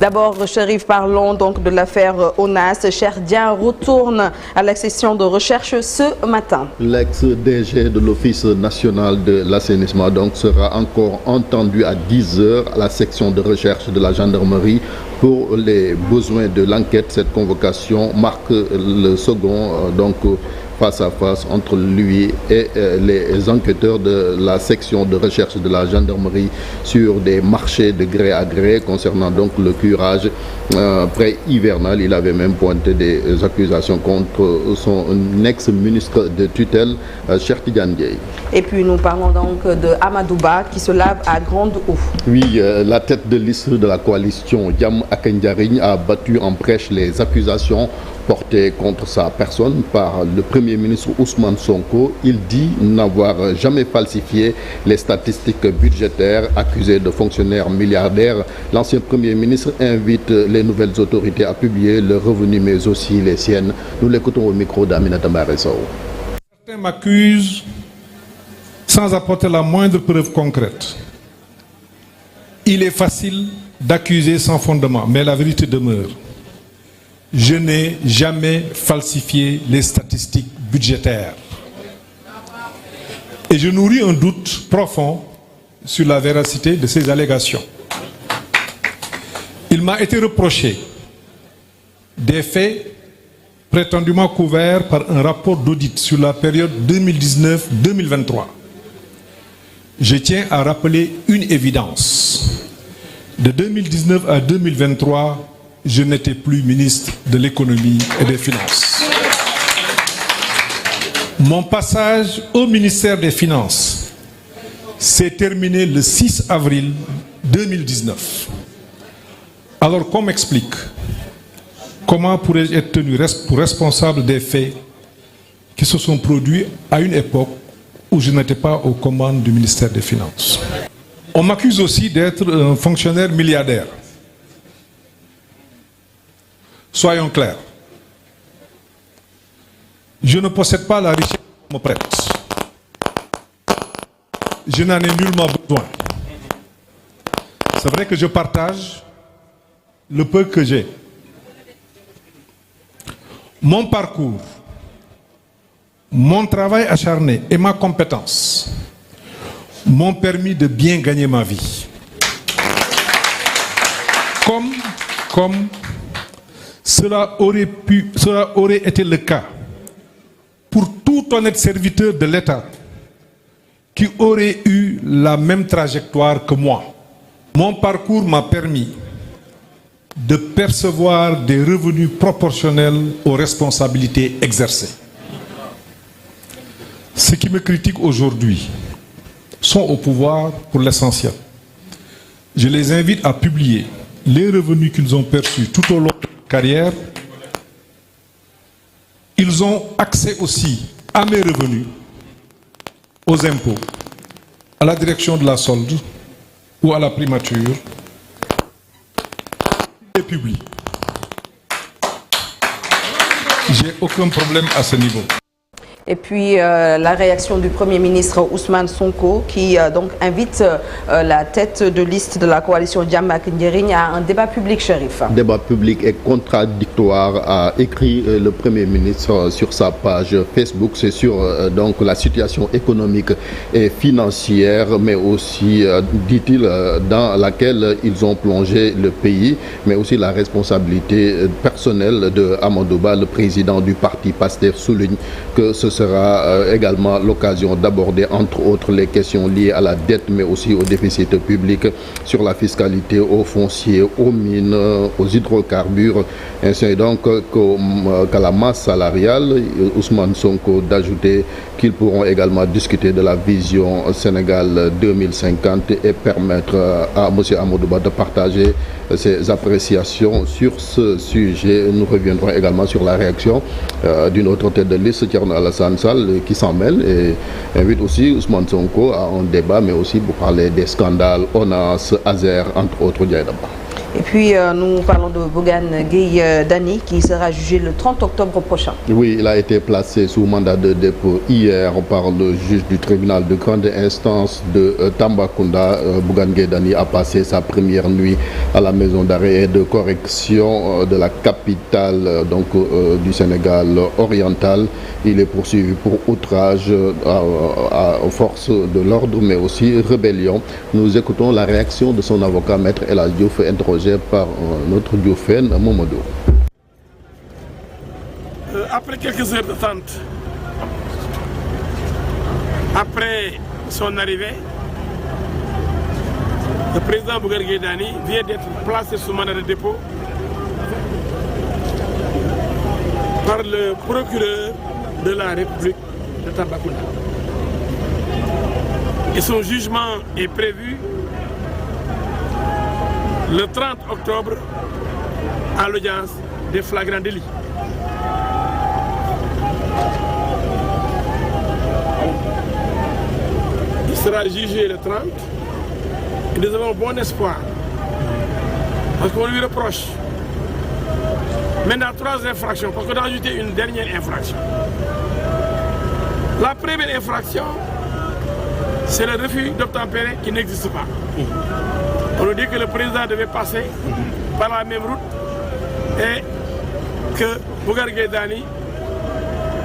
D'abord, Chérif, parlons donc de l'affaire ONAS. Cheikh Dieng retourne à la session de recherche ce matin. L'ex-DG de l'Office national de l'assainissement donc sera encore entendu à 10 h à la section de recherche de la gendarmerie pour les besoins de l'enquête. Cette convocation marque le second face à face entre lui et les enquêteurs de la section de recherche de la gendarmerie sur des marchés de gré à gré concernant donc le curage pré-hivernal. Il avait même pointé des accusations contre son ex-ministre de tutelle, Cheikh Tidiane Dièye. Et puis nous parlons donc de Amadou Ba qui se lave à grande eau. Oui, la tête de liste de la coalition Jàmm ak Njariñ a battu en brèche les accusations portées contre sa personne par le Premier ministre Ousmane Sonko. Il dit n'avoir jamais falsifié les statistiques budgétaires, accusé de fonctionnaires milliardaires. L'ancien Premier ministre invite les nouvelles autorités à publier leurs revenus mais aussi les siennes. Nous l'écoutons au micro d'Aminata Mbaré Sow. Certains m'accusent sans apporter la moindre preuve concrète. Il est facile d'accuser sans fondement, mais la vérité demeure. Je n'ai jamais falsifié les statistiques budgétaires. Et je nourris un doute profond sur la véracité de ces allégations. Il m'a été reproché des faits prétendument couverts par un rapport d'audit sur la période 2019-2023. Je tiens à rappeler une évidence. De 2019 à 2023, je n'étais plus ministre de l'économie et des finances. Mon passage au ministère des Finances s'est terminé le 6 avril 2019. Alors qu'on m'explique comment pourrais-je être tenu pour responsable des faits qui se sont produits à une époque où je n'étais pas aux commandes du ministère des Finances. On m'accuse aussi d'être un fonctionnaire milliardaire. Soyons clairs. Je ne possède pas la richesse qu'on me prête. Je n'en ai nullement besoin. C'est vrai que je partage le peu que j'ai. Mon parcours, mon travail acharné et ma compétence m'ont permis de bien gagner ma vie. Comme cela aurait été le cas pour tout honnête serviteur de l'État qui aurait eu la même trajectoire que moi. Mon parcours m'a permis de percevoir des revenus proportionnels aux responsabilités exercées. Ceux qui me critiquent aujourd'hui sont au pouvoir pour l'essentiel. Je les invite à publier les revenus qu'ils ont perçus tout au long de leur carrière. Ils ont accès aussi à mes revenus, aux impôts, à la direction de la solde ou à la primature. Ils les publient. J'ai aucun problème à ce niveau. Et puis la réaction du Premier ministre Ousmane Sonko qui donc invite la tête de liste de la coalition Jàmm ak Njariñ à un débat public, Chérif. Débat public et contradictoire, a écrit le Premier ministre sur sa page Facebook. C'est sur donc la situation économique et financière, mais aussi, dit-il, dans laquelle ils ont plongé le pays, mais aussi la responsabilité personnelle de Amadou Ba, le président du parti PASTEF, souligne que ce sera également l'occasion d'aborder entre autres les questions liées à la dette mais aussi au déficit public, sur la fiscalité, aux fonciers, aux mines, aux hydrocarbures, ainsi donc qu'à la masse salariale. Ousmane Sonko d'ajouter qu'ils pourront également discuter de la vision Sénégal 2050 et permettre à M. Amadou Ba de partager ses appréciations sur ce sujet. Nous reviendrons également sur la réaction d'une autre tête de liste, Thierno Alassane Sall, qui s'en mêle et invite aussi Ousmane Sonko à un débat, mais aussi pour parler des scandales ONAS, Azer, entre autres. Et puis nous parlons de Bougane Gueye Dany qui sera jugé le 30 octobre prochain. Oui, il a été placé sous mandat de dépôt hier par le juge du tribunal de grande instance de Tambacounda. Bougane Gueye Dany a passé sa première nuit à la maison d'arrêt et de correction de la capitale du Sénégal oriental. Il est poursuivi pour outrage aux forces de l'ordre mais aussi rébellion. Nous écoutons la réaction de son avocat maître El Hadji Diouf interrogé par notre Dioufène Momodo. Après quelques heures d'attente, après son arrivée, le président Bougane Gueye Dany vient d'être placé sous mandat de dépôt par le procureur de la République de Tambacounda. Et son jugement est prévu le 30 octobre à l'audience des flagrants délits. Il sera jugé le 30 et nous avons bon espoir parce qu'on lui reproche maintenant 3 infractions parce qu'on a ajouté une dernière infraction. La première infraction, c'est le refus d'obtempérer qui n'existe pas. On nous dit que le président devait passer par la même route et que Bougane Gueye Dany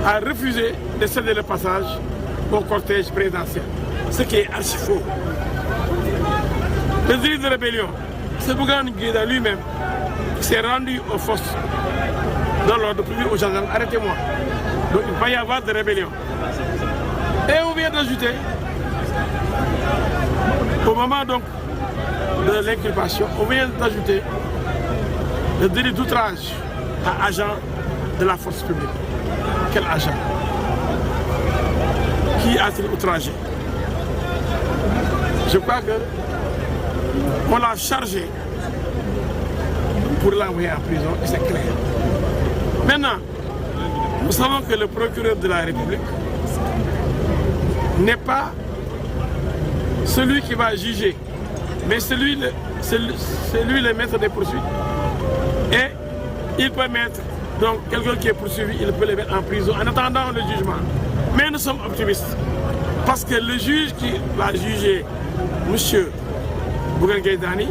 a refusé de céder le passage au cortège présidentiel, ce qui est archi faux. Le délit de rébellion, c'est Bougane Gueye Dany lui-même qui s'est rendu aux forces de l'ordre pour dire aux gendarmes, arrêtez-moi. Donc il va y avoir de rébellion. Et on vient d'ajouter, au moment donc de l'inculpation, on vient d'ajouter le délit d'outrage à agent de la force publique. Quel agent? Qui a-t-il outragé? Je crois qu'on l'a chargé pour l'envoyer en prison et c'est clair. Maintenant, nous savons que le procureur de la République n'est pas celui qui va juger, mais c'est lui le maître des poursuites. Et il peut mettre, donc quelqu'un qui est poursuivi, il peut le mettre en prison en attendant le jugement. Mais nous sommes optimistes, parce que le juge qui va juger M. Bougane Gueye Dany,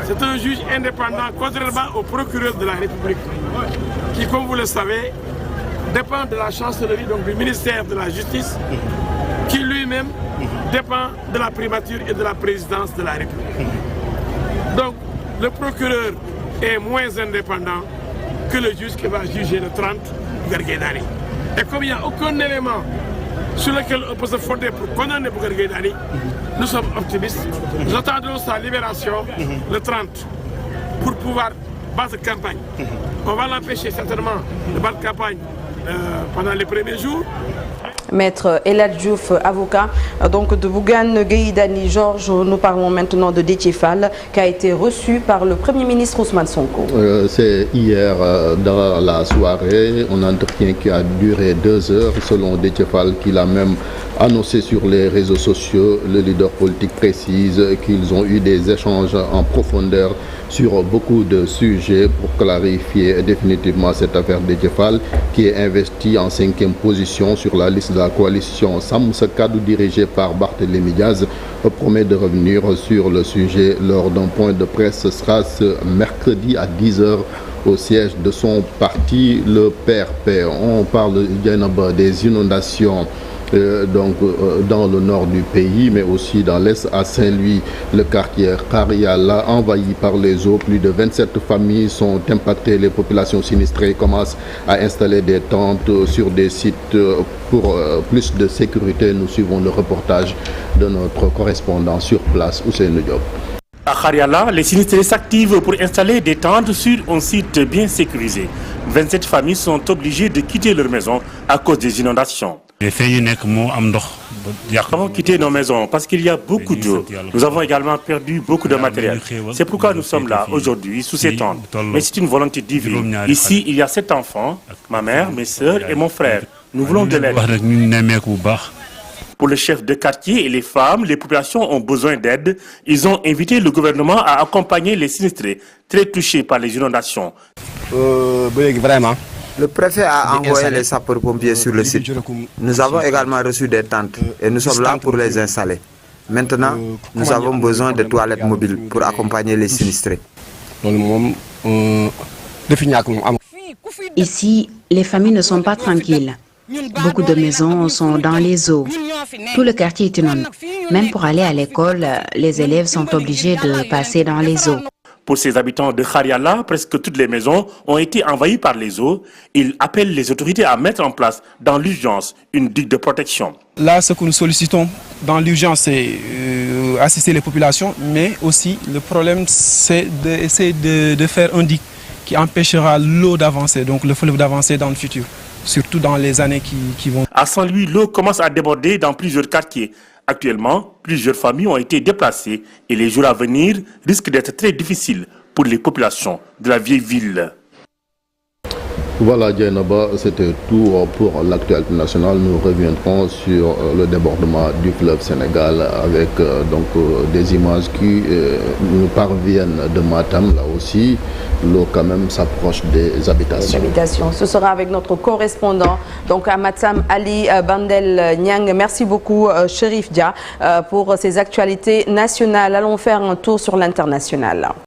c'est un juge indépendant, contrairement au procureur de la République, qui, comme vous le savez, dépend de la chancellerie, donc du ministère de la Justice, qui lui-même dépend de la primature et de la présidence de la République. Donc, le procureur est moins indépendant que le juge qui va juger le 30 Bougane Gueye Dany. Et comme il n'y a aucun élément sur lequel on peut se fonder pour condamner Bougane Gueye Dany, nous sommes optimistes. Nous attendons sa libération le 30 pour pouvoir battre campagne. On va l'empêcher certainement de battre campagne pendant les premiers jours. Maître El Hadji Diouf, avocat donc de Bougane Gueye Dany. Georges, nous parlons maintenant de Déthié Fall qui a été reçu par le Premier ministre Ousmane Sonko. C'est hier dans la soirée, un entretien qui a duré 2 heures selon Déthié Fall, qu'il a même annoncé sur les réseaux sociaux. Le leader politique précise qu'ils ont eu des échanges en profondeur sur beaucoup de sujets pour clarifier définitivement cette affaire Déthié Fall qui est investi en 5e position sur la liste de la coalition Sàmm Sa Kàddu dirigée par Barthélémy Diaz promet de revenir sur le sujet lors d'un point de presse. Ce sera ce mercredi à 10h au siège de son parti, le PRP. On parle des inondations dans le nord du pays, mais aussi dans l'est à Saint-Louis. Le quartier Kariala envahi par les eaux. Plus de 27 familles sont impactées. Les populations sinistrées commencent à installer des tentes sur des sites pour plus de sécurité. Nous suivons le reportage de notre correspondant sur place, Ousseynou Diop. À Kariala, les sinistrés s'activent pour installer des tentes sur un site bien sécurisé. 27 familles sont obligées de quitter leur maison à cause des inondations. Nous avons quitté nos maisons parce qu'il y a beaucoup d'eau. Nous avons également perdu beaucoup de matériel. C'est pourquoi nous sommes là aujourd'hui sous ces tentes. Mais c'est une volonté divine. Ici, il y a 7 enfants, ma mère, mes sœurs et mon frère. Nous voulons de l'aide. Pour le chef de quartier et les femmes, les populations ont besoin d'aide. Ils ont invité le gouvernement à accompagner les sinistrés très touchés par les inondations. Vraiment. Le préfet a envoyé les sapeurs-pompiers sur le site. Nous avons également reçu des tentes et nous sommes là pour les installer. Maintenant, nous avons besoin de toilettes mobiles pour accompagner les sinistrés. Ici, les familles ne sont pas tranquilles. Beaucoup de maisons sont dans les eaux. Tout le quartier est inondé. Même pour aller à l'école, les élèves sont obligés de passer dans les eaux. Pour ces habitants de Khariala, presque toutes les maisons ont été envahies par les eaux. Ils appellent les autorités à mettre en place dans l'urgence une digue de protection. Là, ce que nous sollicitons dans l'urgence, c'est assister les populations, mais aussi le problème, c'est d'essayer de faire un digue qui empêchera l'eau d'avancer, donc le fleuve d'avancer dans le futur, surtout dans les années qui vont. À Saint-Louis, l'eau commence à déborder dans plusieurs quartiers. Actuellement, plusieurs familles ont été déplacées et les jours à venir risquent d'être très difficiles pour les populations de la vieille ville. Voilà, Djainaba, c'était tout pour l'actualité nationale. Nous reviendrons sur le débordement du fleuve Sénégal avec des images qui nous parviennent de Matam. Là aussi, l'eau quand même s'approche des habitations. Ce sera avec notre correspondant donc à Matam, Ali Bandel Niang. Merci beaucoup, Chérif Dia, pour ces actualités nationales. Allons faire un tour sur l'international.